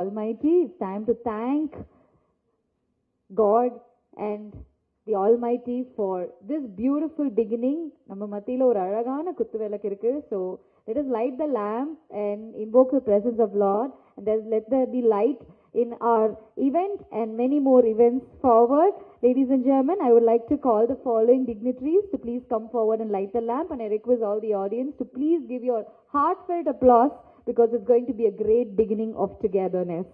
Almighty. It's time to thank God and the Almighty for this beautiful beginning. நம்ம மத்தியில ஒரு அழகான குத்துவிளக்கு இருக்கு. So let us light the lamp and invoke the presence of Lord, and let there be light in our event and many more events forward. Ladies and gentlemen, I would like to call the following dignitaries to please come forward and light the lamp, and I request all the audience to please give your heartfelt applause because it's going to be a great beginning of togetherness.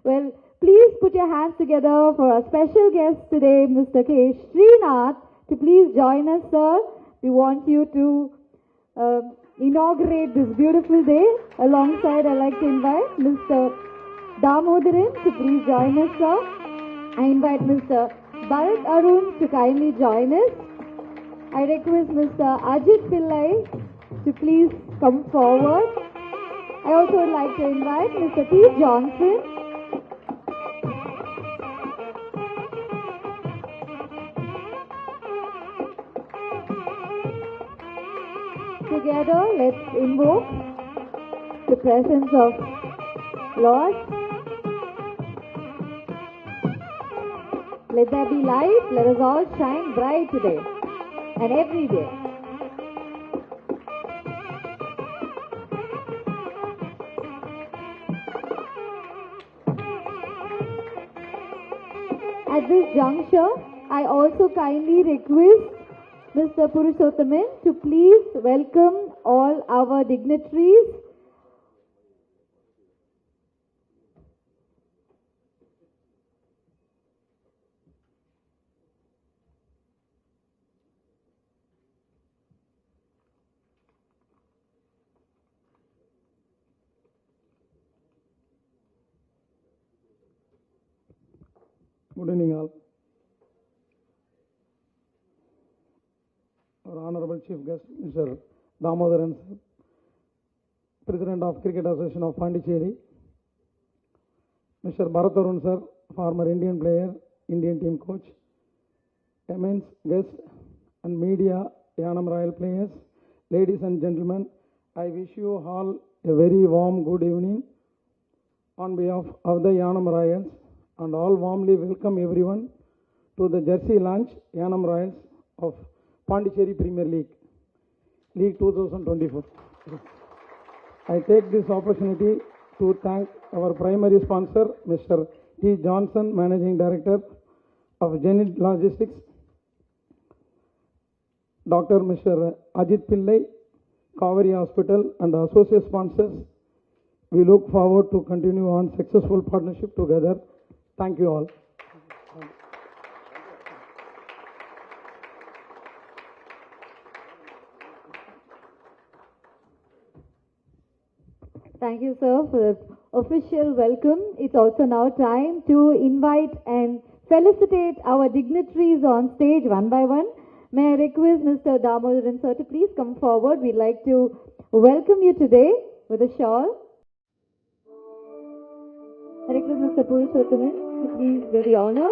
Well, please put your hands together for our special guest today, Mr. K. Srinath, to please join us, sir. We want you to inaugurate this beautiful day. Alongside, I'd like to invite Mr. Damodaran to please join us, sir. I invite Mr. Bharat Arun to kindly join us. I request Mr. Ajit Pillai to please come forward. I also would like to invite Mr. T. Johnson. Together, let's invoke the presence of Lord. Let there be light. Let us all shine bright today and every day. At this juncture, I also kindly request Mr. Purushothaman to please welcome all our dignitaries. Good evening, all. Our Honorable Chief Guest, Mr. Damodaran, President of Cricket Association of Pondicherry, Mr. Bharat Arun, sir, former Indian player, Indian team coach, immense guests and media, Yanam Royal players, ladies and gentlemen, I wish you all a very warm good evening on behalf of the Yanam Royals, and all warmly welcome everyone to the jersey launch Yanam Royals of Pondicherry Premier League 2024. I take this opportunity to thank our primary sponsor, Mr. T. Johnson, Managing Director of Zenith Logistics, Dr. Mr. Ajit Pillai, Kaveri Hospital, and the associate sponsors. We look forward to continue on successful partnership together. Thank you all. Thank you, sir, for the official welcome. It's also now time to invite and felicitate our dignitaries on stage one by one. May I request Mr. Damodaran, sir, to please come forward. We'd like to welcome you today with a shawl. I request Mr. Purushothaman to please do the honor.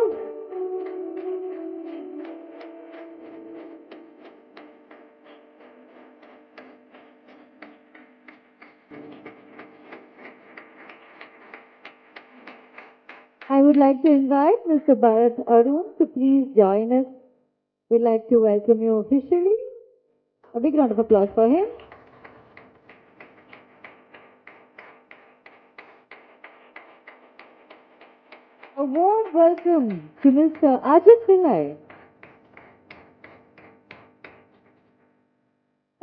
I would like to invite Mr. Bharat Arun to please join us. We'd like to welcome you officially. A big round of applause for him. A warm welcome to Mr. Ajit Pillai.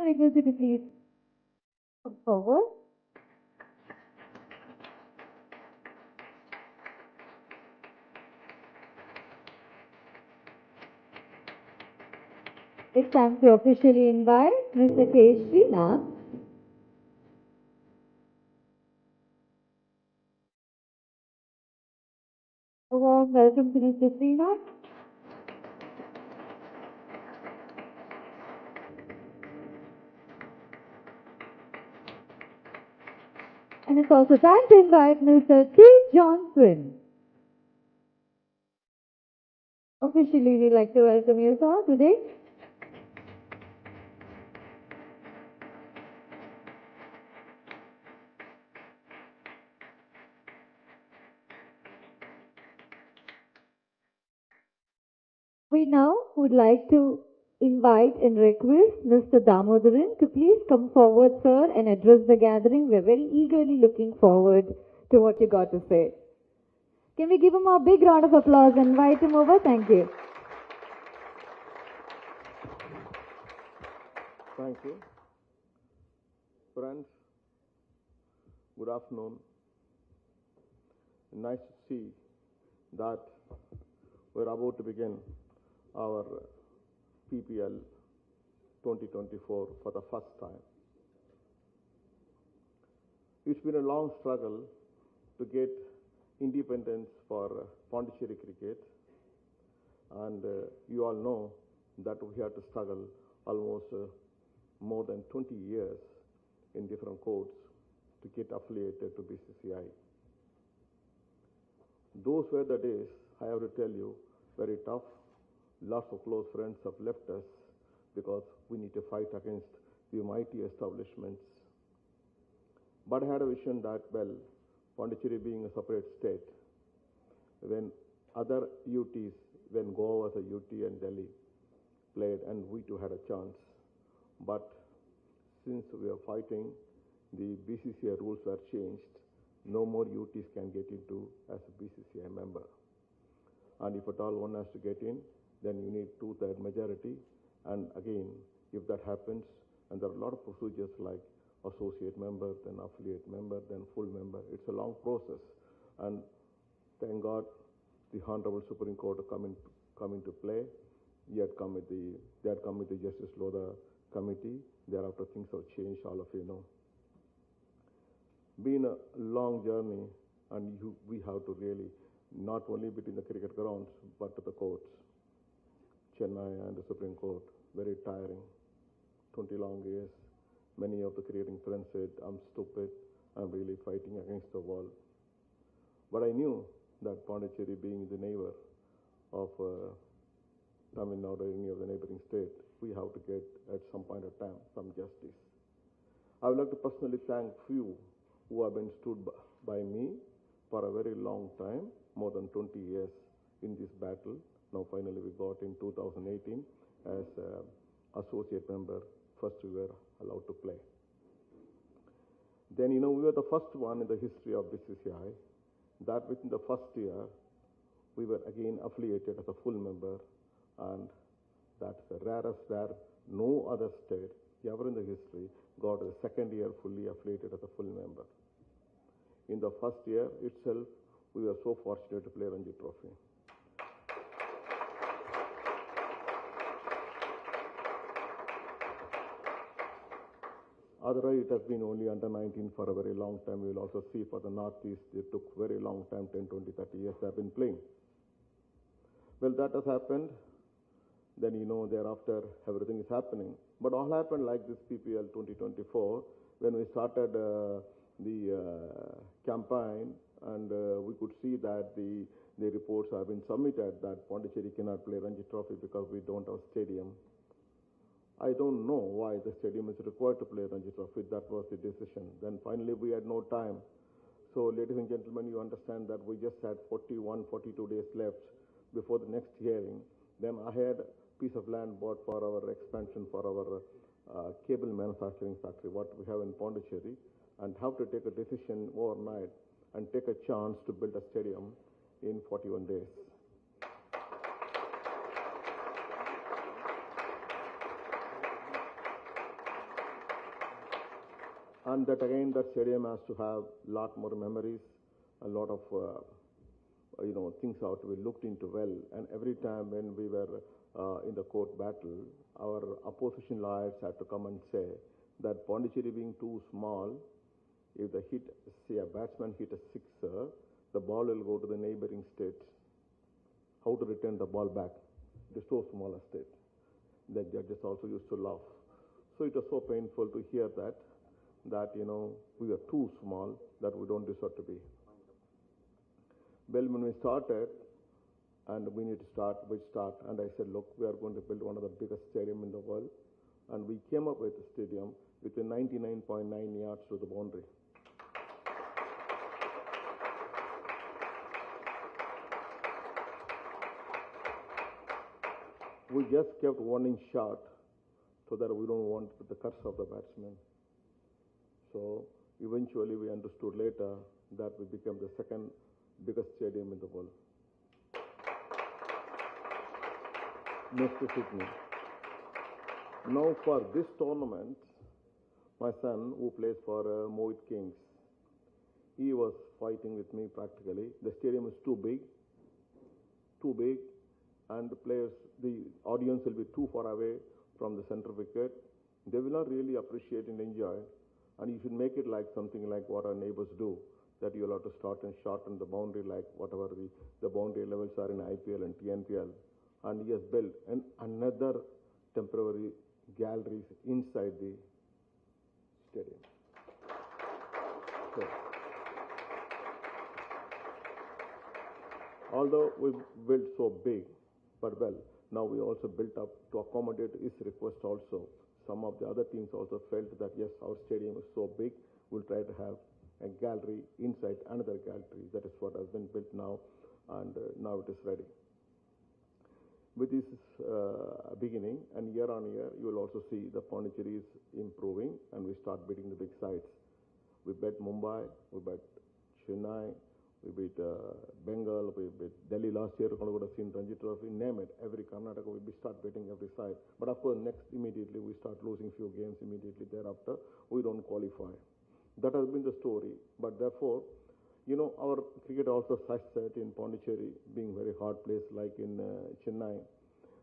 I request you to please come forward. It's time to officially invite Mr. K. Srinath. A warm welcome to Mr. Srinath. And it's also time to invite Mr. T. Johnson. Officially, we'd like to welcome you, sir, today. We now would like to invite and request Mr. Damodaran to please come forward, sir, and address the gathering. We're very eagerly looking forward to what you got to say. Can we give him a big round of applause and invite him over? Thank you. Thank you. Friends, good afternoon. Nice to see that we're about to begin our PPL 2024 for the first time. It's been a long struggle to get independence for Pondicherry cricket, and you all know that we had to struggle almost more than 20 years in different courts to get affiliated to BCCI. Those were the days, I have to tell you, very tough. Lots of close friends have left us because we need to fight against the mighty establishments. But I had a vision that, well, Pondicherry being a separate state, when other UTs, when Goa was a UT and Delhi played, and we too had a chance. But since we are fighting, the BCCI rules were changed. No more UTs can get into as a BCCI member. And if at all one has to get in, then you need 2/3 majority. And again, if that happens, and there are a lot of procedures like associate member, then affiliate member, then full member. It's a long process. And thank God, the Honorable Supreme Court come into play. They had come with the Justice Lodha committee. Thereafter, things have changed, all of you know. Been a long journey, and we have to really, not only between the cricket grounds, but to the courts. Chennai and the Supreme Court, very tiring. 20 long years. Many of the cricketing friends said, I'm stupid, I'm really fighting against the wall. But I knew that Pondicherry, being the neighbor of Tamil Nadu or any of the neighboring state, we have to get, at some point of time, some justice. I would like to personally thank few who have been stood by me for a very long time, more than 20 years in this battle. Now finally we got in 2018 as associate member. First we were allowed to play. Then, we were the first one in the history of BCCI that within the first year, we were again affiliated as a full member, and that's the rarest rare. No other state ever in the history got a second year fully affiliated as a full member. In the first year itself, we were so fortunate to play Ranji Trophy. Otherwise, it has been only under 19 for a very long time. We will also see for the Northeast, it took very long time, 10, 20, 30 years they have been playing. Well, that has happened. Then, thereafter, everything is happening. But all happened like this PPL 2024, when we started the campaign, and we could see that the reports have been submitted that Pondicherry cannot play Ranji Trophy because we don't have stadium. I don't know why the stadium is required to play Ranji Trophy. That was the decision. Then finally we had no time. So ladies and gentlemen, you understand that we just had 41, 42 days left before the next hearing. Then I had a piece of land bought for our expansion for our cable manufacturing factory, what we have in Pondicherry, and have to take a decision overnight and take a chance to build a stadium in 41 days. And that again, that stadium has to have a lot more memories, a lot of, things have to be looked into well. And every time when we were in the court battle, our opposition lawyers had to come and say that Pondicherry being too small, if the hit, say a batsman hit a sixer, the ball will go to the neighboring state. How to return the ball back? It is so small a state. The judges also used to laugh. So it was so painful to hear that we are too small, that we don't deserve to be. Well, when we started, and we need to start, and I said, look, we are going to build one of the biggest stadium in the world. And we came up with a stadium within 99.9 yards to the boundary. We just kept 1 inch short so that we don't want the curse of the batsman. So eventually we understood later that we became the second biggest stadium in the world. Next to Sydney. Now for this tournament, my son who plays for Mohit Kings, he was fighting with me practically. The stadium is too big, and the audience will be too far away from the center wicket. They will not really appreciate and enjoy. And you should make it like something like what our neighbors do, that you'll have to start and shorten the boundary like whatever the boundary levels are in IPL and TNPL. And he has built another temporary galleries inside the stadium. So, although we built so big, but well, now we also built up to accommodate his request also. Some of the other teams also felt that yes, our stadium is so big, we'll try to have a gallery inside another gallery. That is what has been built now, and now it is ready. With this beginning, and year on year, you will also see the Pondicherry is improving, and we start beating the big sides. We beat Mumbai, we beat Chennai, we beat Bengal, we beat Delhi last year. You would have seen Ranji Trophy, name it. Every Karnataka, we start beating every side. But of course, next immediately we start losing few games. Immediately thereafter, we don't qualify. That has been the story. But therefore, our cricket also such that in Pondicherry, being very hard place like in Chennai,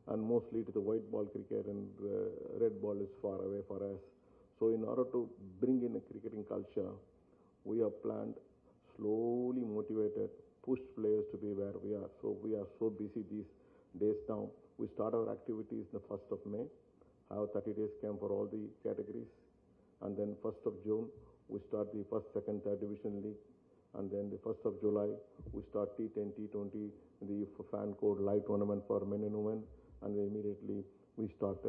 and mostly to the white ball cricket, and red ball is far away for us. So in order to bring in a cricketing culture, we have planned, slowly motivated, pushed players to be where we are. So we are so busy these days now. We start our activities the 1st of May, have 30 days camp for all the categories, and then 1st of June, we start the 1st, 2nd, 3rd Division League. And then the 1st of July, we start T10, T20, the fan code live tournament for men and women. And then immediately we start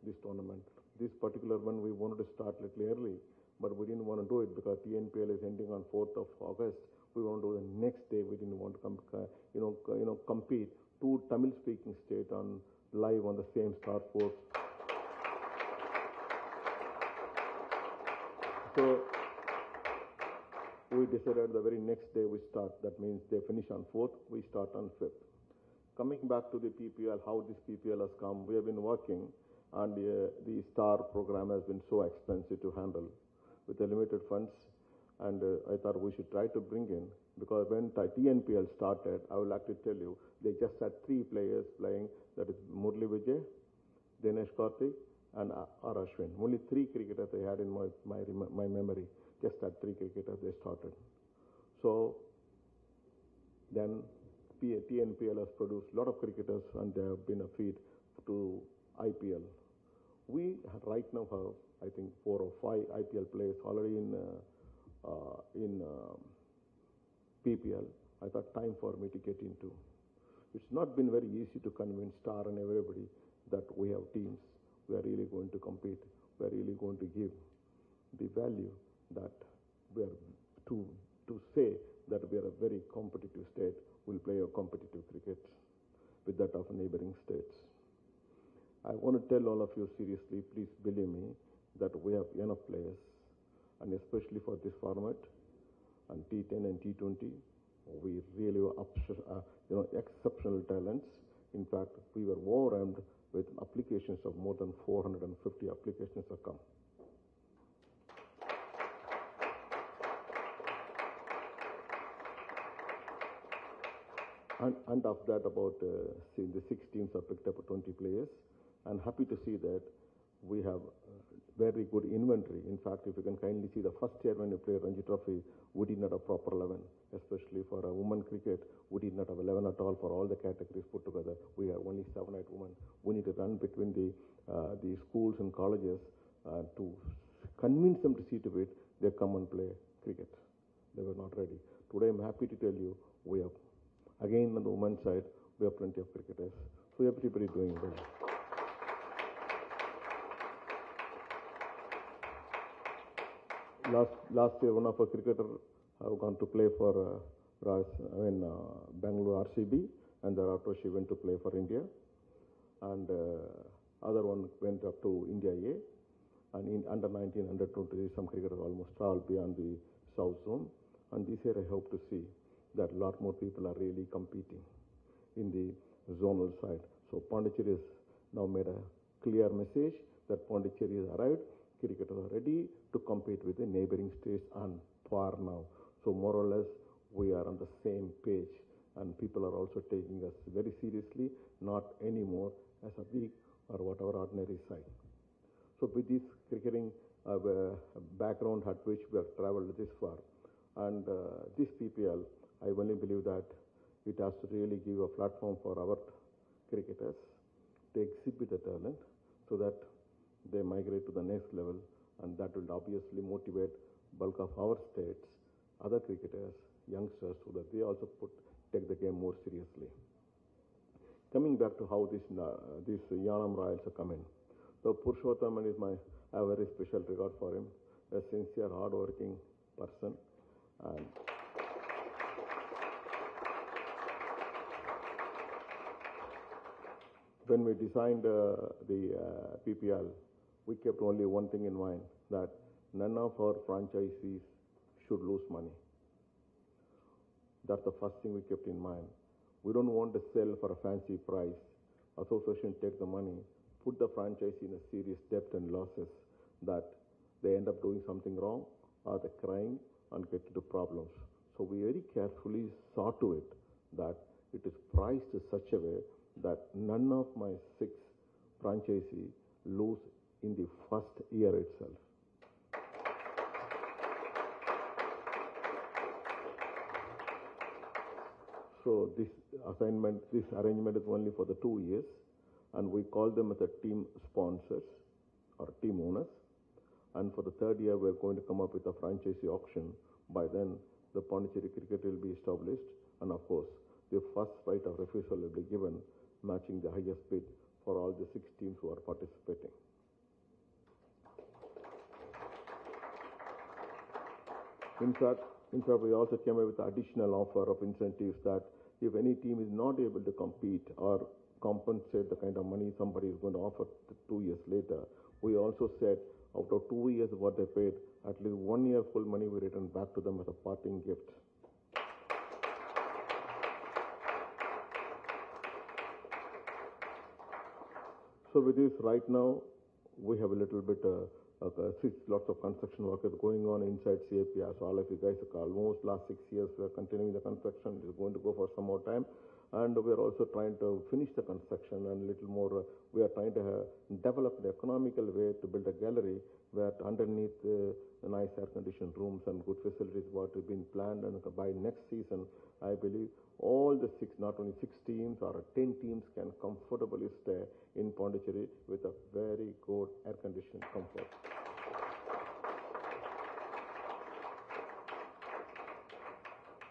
this tournament. This particular one, we wanted to start a little early, but we didn't want to do it because TNPL is ending on 4th of August. We want to do the next day. We didn't want to compete two Tamil-speaking states on live on the same Star Sports. So we decided the very next day we start. That means they finish on 4th, we start on 5th. Coming back to the PPL, how this PPL has come, we have been working, and the STAR program has been so expensive to handle with the limited funds, and I thought we should try to bring in, because when TNPL started, I would like to tell you, they just had 3 players playing, that is Murli Vijay, Dinesh Karthik, and R. Ashwin. Only 3 cricketers they had in my memory. Just at 3 cricketers they started. So then TNPL has produced a lot of cricketers, and they have been a feed to IPL. We right now have, I think, 4 or 5 IPL players already in PPL. I thought time for me to get into. It's not been very easy to convince Star and everybody that we have teams. We are really going to compete. We are really going to give the value that we are to say that we are a very competitive state. We'll play a competitive cricket with that of neighboring states. I want to tell all of you seriously, please believe me, that we have enough players, and especially for this format, and T10 and T20, we really have exceptional talents. In fact, we were overwhelmed with applications of more than 450 applications have come. And of that, about the 6 teams have picked up 20 players. I'm happy to see that we have very good inventory. In fact, if you can kindly see the first year when we played Ranji Trophy, we did not have proper 11, especially for women cricket. We did not have 11 at all for all the categories put together. We have only 7 at women. We need to run between the schools and colleges to convince them to see to it they come and play cricket. They were not ready. Today, I'm happy to tell you we have. Again, on the women's side, we have plenty of cricketers. So everybody doing well. Last year, one of our cricketers have gone to play for Bangalore RCB, and thereafter she went to play for India. and other one went up to India A, and in under 19, under 20, some cricketers almost all beyond the South Zone. And this year I hope to see that a lot more people are really competing in the zonal side. So Pondicherry has now made a clear message that Pondicherry has arrived. Cricketers are ready to compete with the neighboring states and far now. So more or less we are on the same page, and people are also taking us very seriously, not anymore as a weak or whatever ordinary side. So with this cricketing background at which we have travelled this far, and this PPL, I only believe that it has to really give a platform for our cricketers to exhibit the talent so that they migrate to the next level, and that will obviously motivate bulk of our states, other cricketers, youngsters, so that they also take the game more seriously. Coming back to how these Yanam Royals are coming. So Purushothaman I have a very special regard for him, a sincere, hard-working person. And when we designed the PPL, we kept only one thing in mind, that none of our franchisees should lose money. That's the first thing we kept in mind. We don't want to sell for a fancy price. Association take the money, put the franchise in a serious debt and losses, that they end up doing something wrong or they're crying and get into problems. So we very carefully saw to it that it is priced in such a way that none of my 6 franchisees lose in the first year itself. So this arrangement is only for the 2 years, and we call them as a team sponsors or team owners. And for the 3rd year, we're going to come up with a franchisee auction. By then, the Pondicherry cricket will be established, and of course, the first right of refusal will be given, matching the highest bid for all the 6 teams who are participating. In fact, we also came up with an additional offer of incentives that if any team is not able to compete or compensate the kind of money somebody is going to offer 2 years later, we also said out of 2 years what they paid, at least 1 year full money we return back to them as a parting gift. So with this, right now, we have a little bit, lots of construction work is going on inside CAPR. So all of you guys, almost last 6 years, we are continuing the construction. It is going to go for some more time. And we are also trying to finish the construction and a little more. We are trying to develop the economical way to build a gallery where underneath nice air-conditioned rooms and good facilities what have been planned. And by next season, I believe all the 6, not only 6 teams or 10 teams can comfortably stay in Pondicherry with a very good air-conditioned comfort.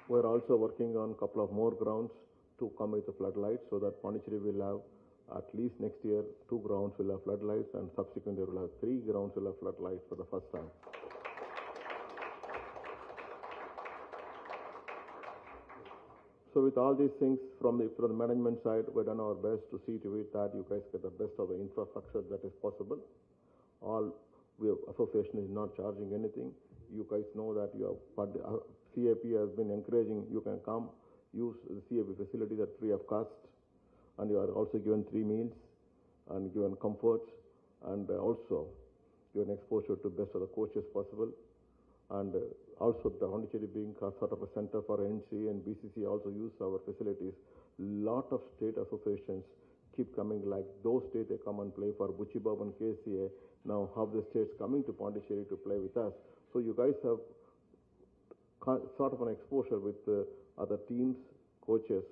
We're also working on a couple of more grounds to come with the floodlights, so that Pondicherry will have at least next year 2 grounds will have floodlights, and subsequent year will have 3 grounds will have floodlights for the first time. So with all these things from the management side, we've done our best to see to it that you guys get the best of the infrastructure that is possible. Association is not charging anything. You guys know that CAP has been encouraging you can come use the CAP facilities at free of cost, and you are also given 3 meals and given comforts, and also given exposure to best of the coaches possible. And also the Pondicherry being sort of a center for NC and BCC also use our facilities. Lot of state associations keep coming, like those states they come and play for Buchibab and KCA. Now half the states coming to Pondicherry to play with us. So you guys have sort of an exposure with other teams, coaches,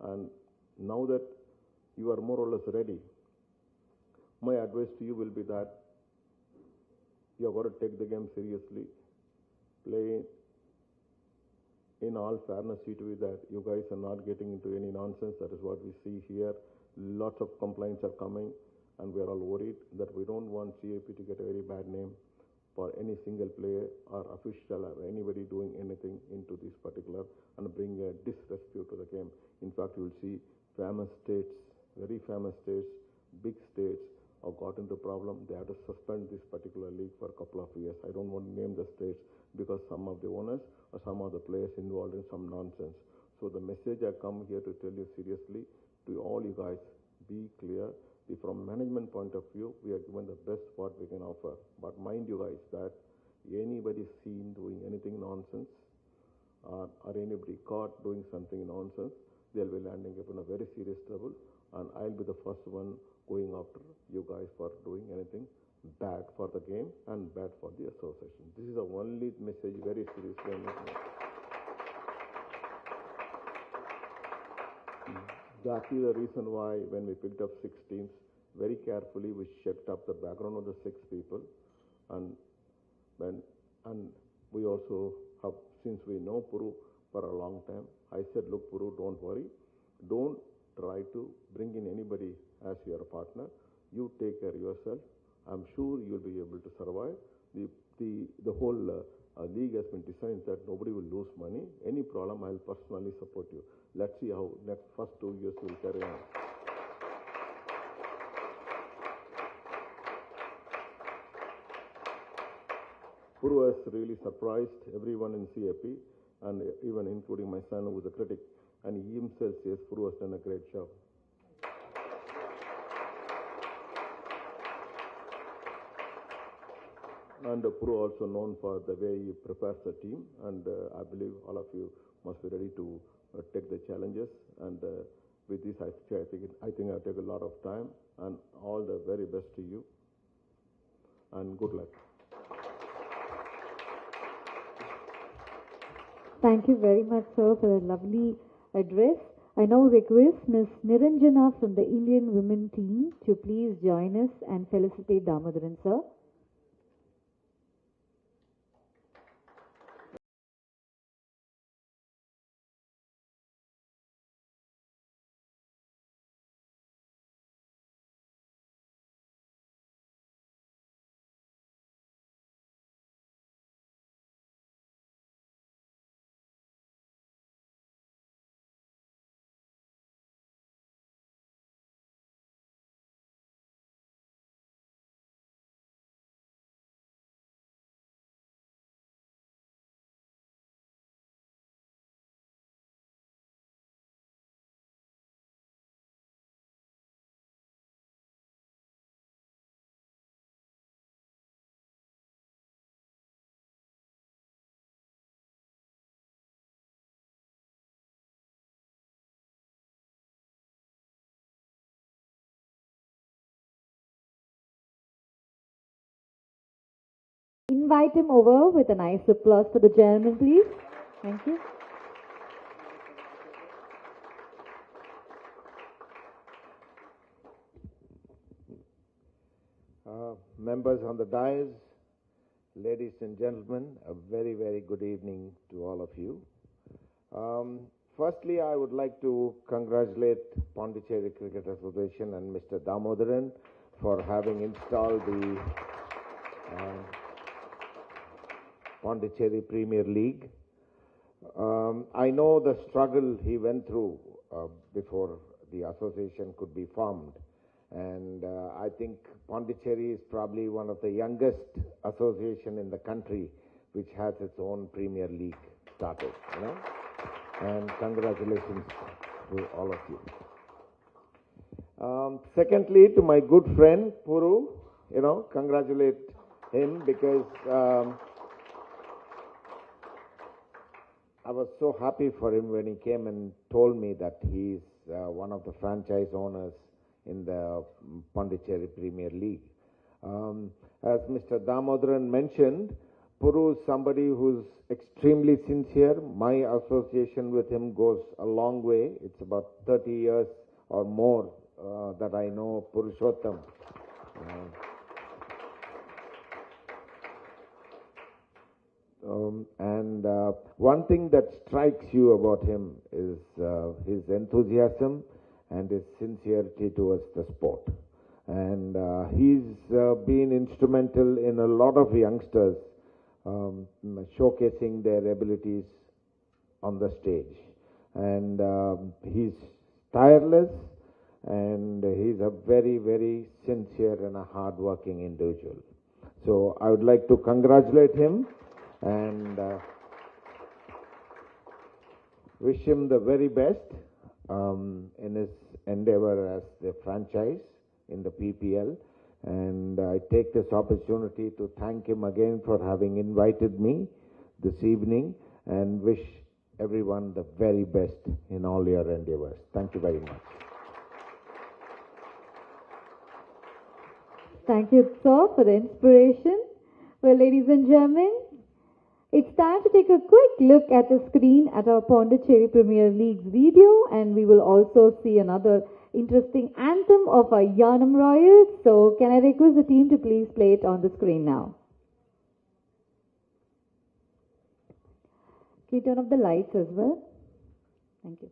and now that you are more or less ready, my advice to you will be that you have got to take the game seriously, play in all fairness, see to it that you guys are not getting into any nonsense. That is what we see here. Lots of complaints are coming, and we are all worried that we don't want CAP to get a very bad name for any single player or official or anybody doing anything into this particular and bring a disrepute to the game. In fact, you will see famous states, very famous states, big states have got into problem. They have to suspend this particular league for a couple of years. I don't want to name the states because some of the owners or some of the players involved in some nonsense. So the message I come here to tell you seriously to all you guys, be clear. From management point of view, we are given the best what we can offer. But mind you guys that anybody seen doing anything nonsense or anybody caught doing something nonsense, they'll be landing up in a very serious trouble. And I'll be the first one going after you guys for doing anything bad for the game and bad for the association. This is the only message very seriously. That is the reason why when we picked up 6 teams, very carefully we checked up the background of the 6 people, and we also have, since we know Puru for a long time, I said, look Puru, don't worry, don't try to bring in anybody as your partner. You take care of yourself. I'm sure you'll be able to survive. The whole league has been designed that nobody will lose money. Any problem, I'll personally support you. Let's see how next first 2 years will carry on. Puru has really surprised everyone in CAP, and even including my son, who is a critic, and he himself says Puru has done a great job. And Puru also known for the way he prepares the team, and I believe all of you must be ready to take the challenges. And with this, I think I'll take a lot of time, and all the very best to you, and good luck. Thank you very much, sir, for a lovely address. I now request Ms. Niranjana from the Indian women team to please join us and felicitate Damodaran, sir. Invite him over with a nice applause for the chairman, please. Thank you. Members on the dais, ladies and gentlemen, a very, very good evening to all of you. Firstly, I would like to congratulate Pondicherry Cricket Association and Mr. Damodaran for having installed the Pondicherry Premier League. I know the struggle he went through before the association could be formed, and I think Pondicherry is probably one of the youngest association in the country which has its own Premier League started, you know? And congratulations to all of you. Secondly, to my good friend Puru, you know, congratulate him because I was so happy for him when he came and told me that he's one of the franchise owners in the Pondicherry Premier League. As Mr. Damodaran mentioned, Puru is somebody who's extremely sincere. My association with him goes a long way. It's about 30 years or more that I know Purushottam. One thing that strikes you about him is his enthusiasm and his sincerity towards the sport. And he's been instrumental in a lot of youngsters showcasing their abilities on the stage. And he's tireless and he's a very, very sincere and a hard-working individual. So I would like to congratulate him and wish him the very best in his endeavor as the franchise in the PPL. And I take this opportunity to thank him again for having invited me this evening and wish everyone the very best in all your endeavors. Thank you very much. Thank you, sir, for the inspiration. Well, ladies and gentlemen, it's time to take a quick look at the screen at our Pondicherry Premier League's video, and we will also see another interesting anthem of our Yanam Royals. So, can I request the team to please play it on the screen now? Can you turn off the lights as well? Thank you.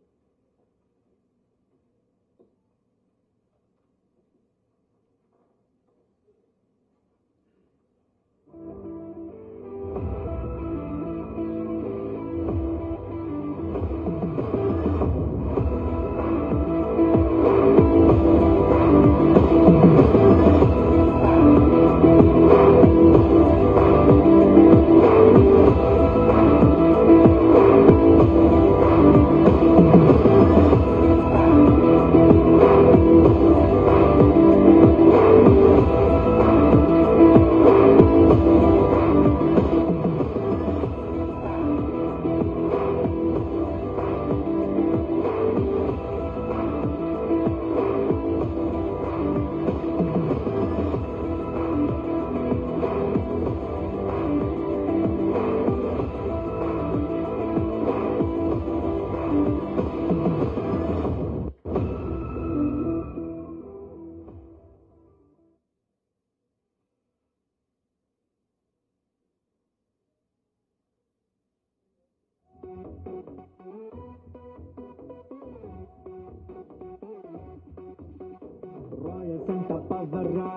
Royal Santa Pavara,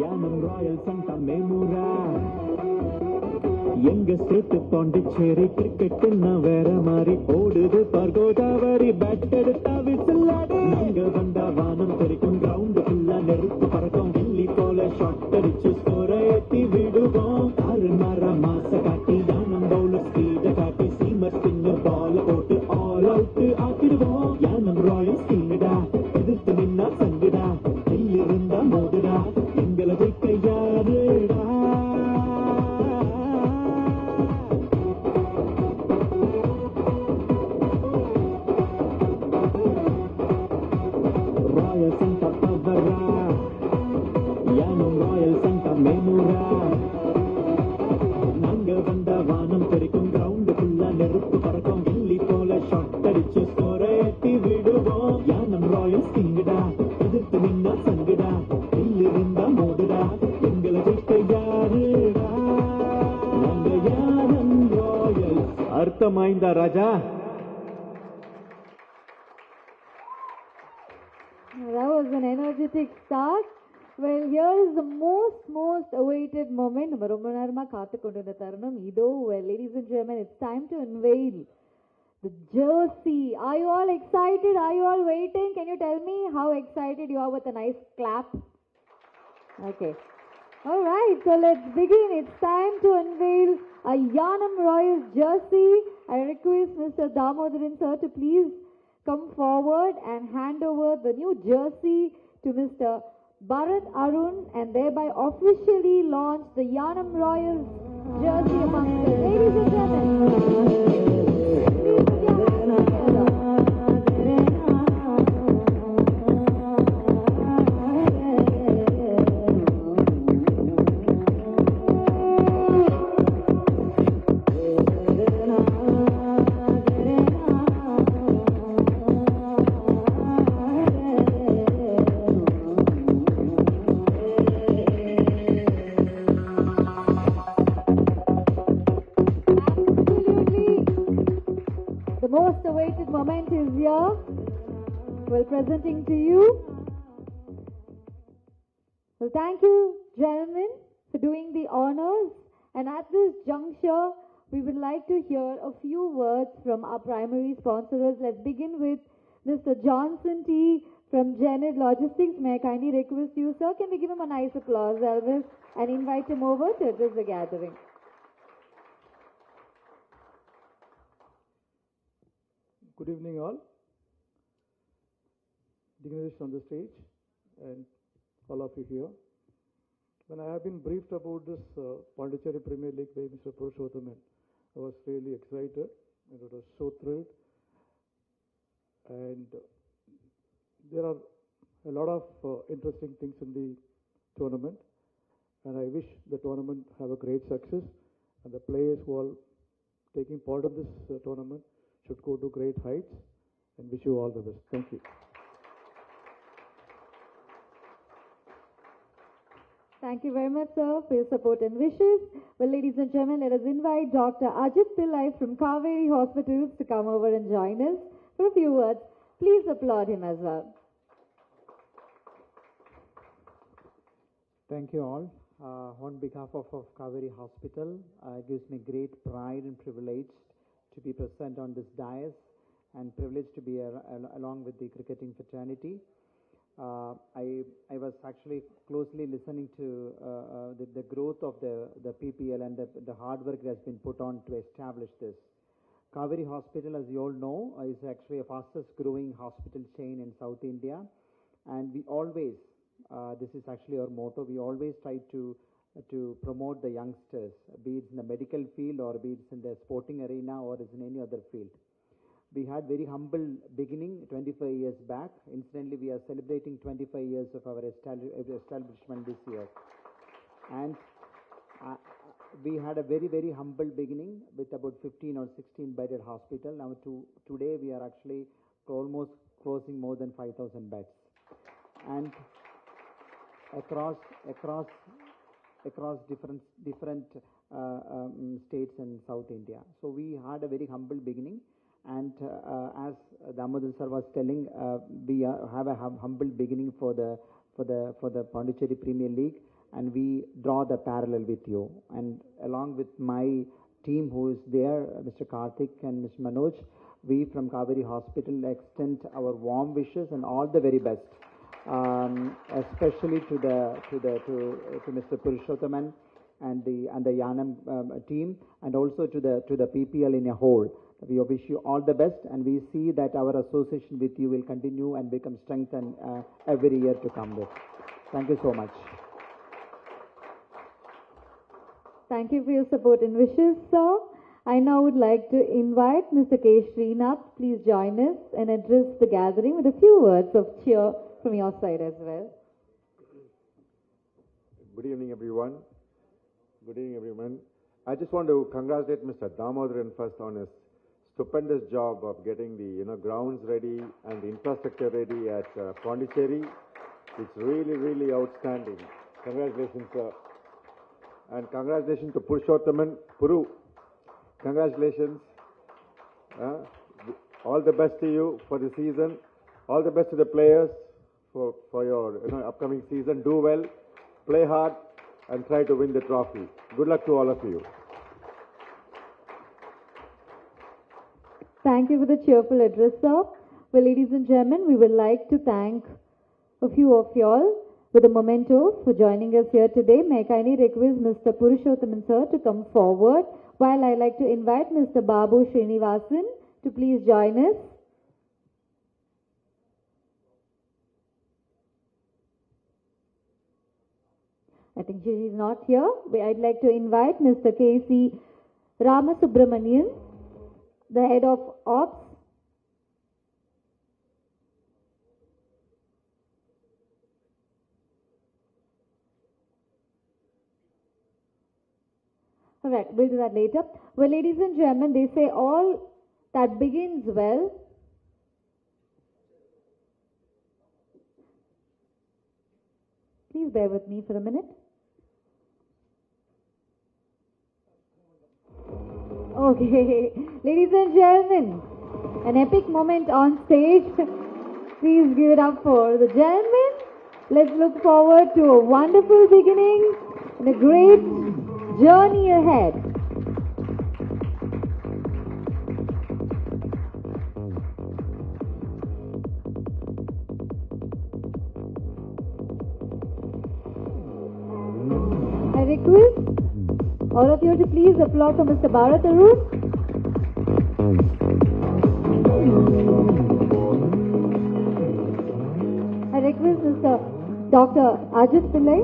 Yanam Royal Santa Memura. எங்க state Pondicherry cricket வேற மாதிரி ஓடுது பார்கோதாவரி bad எடுத்தா விசில்லாடு நாங்க வந்தா வானம் தெரிக்கும் ground ஃபுல்லா நெருப்பு பறக்கும் வெள்ளி போல ஷாட் அடிச்சு ஸ்கோர ஏத்தி விடுவோம் ஆறு மாற மாச காட்டி யானம் பவுலர் ஸ்பீட காட்டி சீமர் ஸ்பின்னு பால் போட்டு ஆல் அவுட் ஆக்கிடுவோம் யானம் ராயல் ஸ்கில்டா எதிர்த்து நின்னா சங்குடா இருந்தா மோதுடா எங்களை ஜெயிக்க யாருடா Royal Santa Pavara, Yanam Royal Santa Memura. நாங்க வந்த வானம் தெரிக்கும் கிரவுண்ட் ஃபுல்லா நெருப்பு பறக்கும் வெள்ளி போல ஷாட் அடிச்சு ஸ்கோர ஏத்தி விடுவோம் யானம் ராயல் கிங்டா எதிர்த்து நின்னா சங்குடா இருந்தா மோதுடா எங்களை ஜெயிக்க யாருடா நாங்க யானம் ராயல் அர்த்தமாய்ந்தா ராஜா. That was an energetic start. Well, here is the most awaited moment. நம்ம ரொம்ப நேரமா காத்து கொண்டிருந்த தருணம் இதோ. Well, ladies and gentlemen, it's time to unveil the jersey. Are you all excited? Are you all waiting? Can you tell me how excited you are with a nice clap? Okay. All right, so let's begin. It's time to unveil a Yanam Royals jersey. I request Mr. Damodaran sir to please come forward and hand over the new jersey to Mr. Bharat Arun and thereby officially launch the Yanam Royals jersey amongst us. Ladies and gentlemen, please put your hands together. Most awaited moment is here. Well, presenting to you. Well, thank you, gentlemen, for doing the honors. And at this juncture, we would like to hear a few words from our primary sponsors. Let's begin with Mr. Johnson T. from Janet Logistics. May I kindly request you, sir, can we give him a nice applause, Elvis, and invite him over to address the gathering. Good evening, all. Dignitaries on the stage and all of you here. When I have been briefed about this Pondicherry Premier League by Mr. Purushothaman, I was really excited and I was so thrilled. And there are a lot of interesting things in the tournament, and I wish the tournament have a great success, and the players who are taking part in this tournament should go to great heights, and wish you all the best. Thank you. Thank you very much, sir, for your support and wishes. Well, ladies and gentlemen, let us invite Dr. Ajit Pillai from Kaveri Hospitals to come over and join us for a few words. Please applaud him as well. Thank you all. On behalf of Kaveri Hospital, it gives me great pride and privilege to be present on this dais and privileged to be along with the cricketing fraternity. I was actually closely listening to the growth of the PPL and the hard work that has been put on to establish this. Kaveri Hospital, as you all know, is actually a fastest growing hospital chain in South India, and we always, this is actually our motto, we always try to promote the youngsters, be it in the medical field or be it in the sporting arena or in any other field. We had very humble beginning 25 years back. Incidentally, we are celebrating 25 years of our establishment this year. And we had a very, very humble beginning with about 15 or 16 bedded hospital. Now today we are actually almost closing more than 5,000 beds. And across different states in South India. So we had a very humble beginning. And as Damodar sir was telling, we have a humble beginning for the Pondicherry Premier League, and we draw the parallel with you. And along with my team who is there, Mr. Karthik and Mr. Manoj, we from Kaveri Hospital extend our warm wishes and all the very best, especially to Mr. Purushothaman and the Yanam team, and also to the PPL in a whole. We wish you all the best, and we see that our association with you will continue and become strengthened every year to come with. Thank you so much. Thank you for your support and wishes, sir. I now would like to invite Mr. K. Srinath. Please join us and address the gathering with a few words of cheer from your side as well. Good evening, everyone. Good evening, everyone. I just want to congratulate Mr. Damodaran first on his stupendous job of getting the grounds ready and the infrastructure ready at Pondicherry. It's really, really outstanding. Congratulations, sir. And congratulations to Purushothaman. Puru, congratulations. All the best to you for the season. All the best to the players for your upcoming season. Do well, play hard, and try to win the trophy. Good luck to all of you. Thank you for the cheerful address, sir. Well, ladies and gentlemen, we would like to thank a few of y'all with the Momentos for joining us here today. May I kindly request Mr. Purushothaman, sir, to come forward, while I like to invite Mr. Babu Srinivasan to please join us. I think she is not here. I'd like to invite Mr. K.C. Ramasubramanian, the head of Ops. All right, we'll do that later. Well, ladies and gentlemen, they say all that begins well please bear with me for a minute. Okay, ladies and gentlemen, an epic moment on stage. Please give it up for the gentlemen. Let's look forward to a wonderful beginning and a great journey ahead. All of you to please applaud for Mr. Bharat Arun. I request Mr. Dr. Ajit Pillai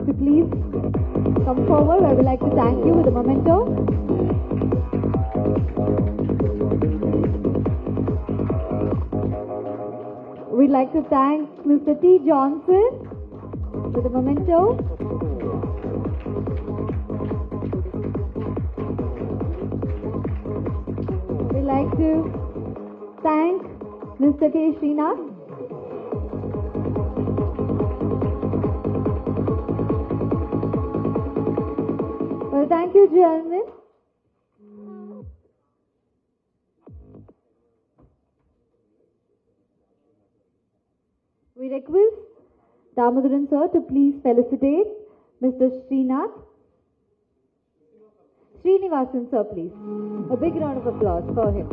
to please come forward. I would like to thank you with a memento. We'd like to thank Mr. T. Johnson with a memento. We'd like to thank Mr. K. Srinath. Well, thank you, gentlemen. We request Damodaran sir to please felicitate Mr. Srinivasan sir, please. A big round of applause for him.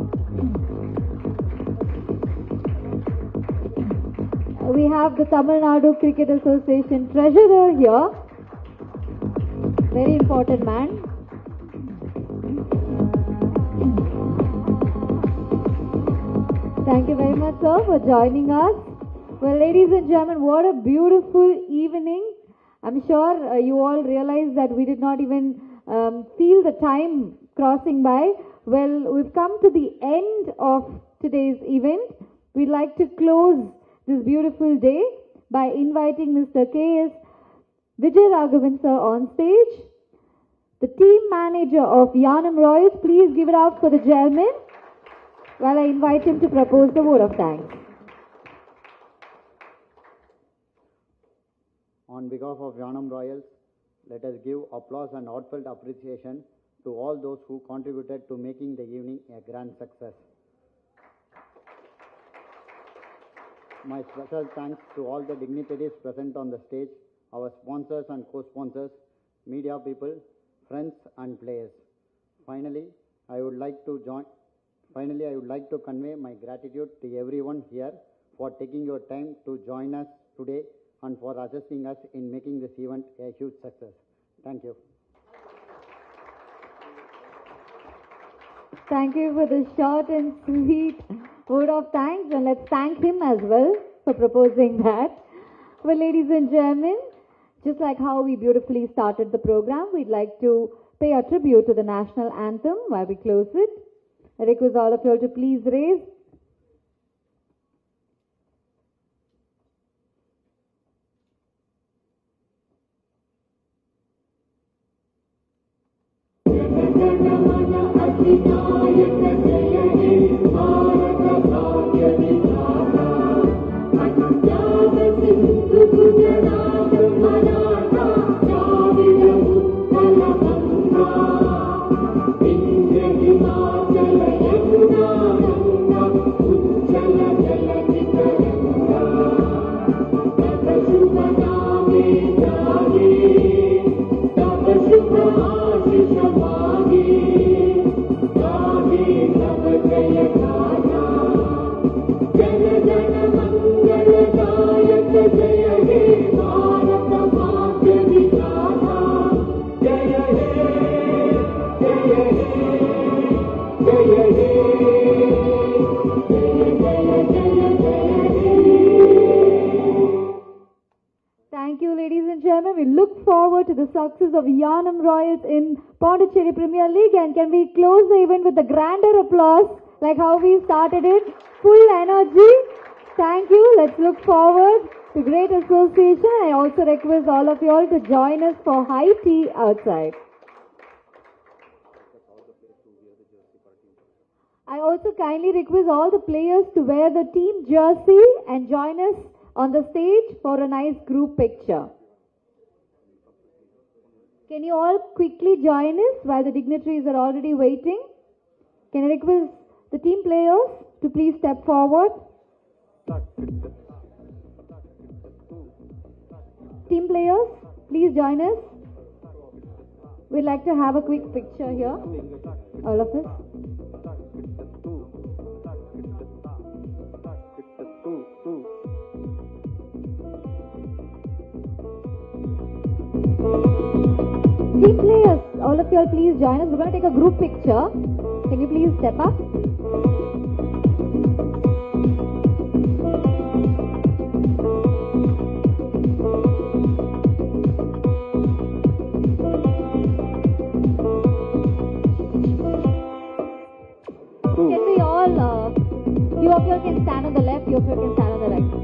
We have the Tamil Nadu Cricket Association treasurer here. Very important man. Thank you very much, sir, for joining us. Well, ladies and gentlemen, what a beautiful evening. I'm sure you all realize that we did not even feel the time crossing by. Well, we've come to the end of today's event. We'd like to close this beautiful day by inviting Mr. K.S. Vijay Raghavan sir on stage. The team manager of Yanam Royals, please give it up for the gentleman while I invite him to propose the vote of thanks. On behalf of Yanam Royals, let us give applause and heartfelt appreciation to all those who contributed to making the evening a grand success. My special thanks to all the dignitaries present on the stage, our sponsors and co-sponsors, media people, friends and players. Finally, I would like to convey my gratitude to everyone here for taking your time to join us today and for assisting us in making this event a huge success. Thank you. Thank you for the short and sweet vote of thanks, and let's thank him as well for proposing that. Well, ladies and gentlemen, just like how we beautifully started the program, we'd like to pay a tribute to the national anthem while we close it. I request all of you all to please raise. Thank you, ladies and gentlemen. We look forward to the success of Yanam Royals in Pondicherry Premier League, and can we close the event with a grander applause like how we started it? Full energy. Thank you. Let's look forward to great association. I also request all of you all to join us for high tea outside. I also kindly request all the players to wear the team jersey and join us on the stage for a nice group picture. Can you all quickly join us while the dignitaries are already waiting? Can I request the team players to please step forward? Team players, please join us. We'd like to have a quick picture here, all of us. Team players, all of you all please join us. We're going to take a group picture. Can you please step up? Can we all, few of you all can stand on the left, few of you all can stand on the right.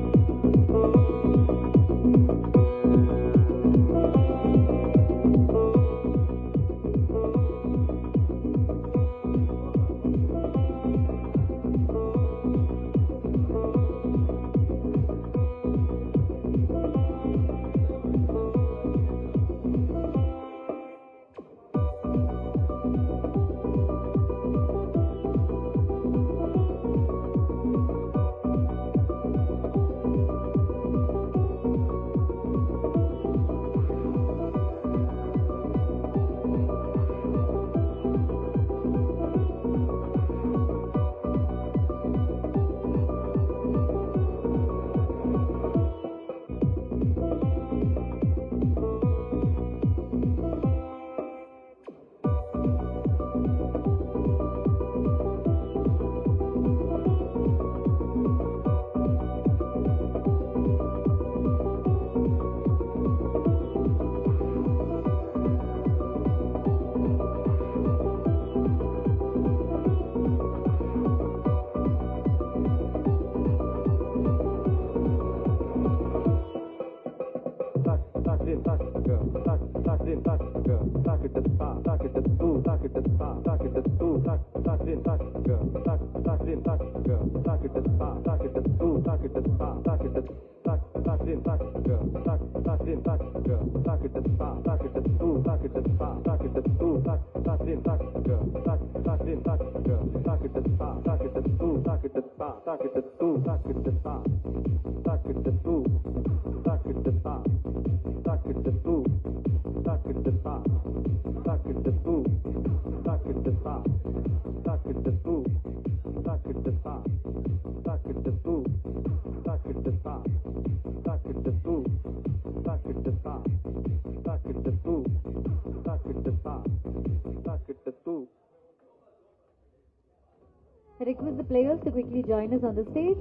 I request the players to quickly join us on the stage.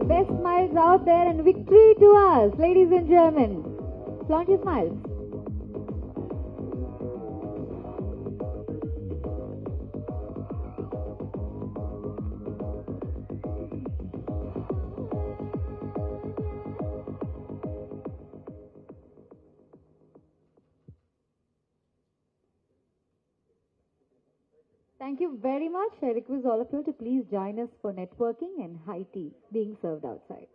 Best smiles out there and victory to us, ladies and gentlemen. Flaunt your smiles. Thank you very much. I request all of you to please join us for networking and high tea being served outside.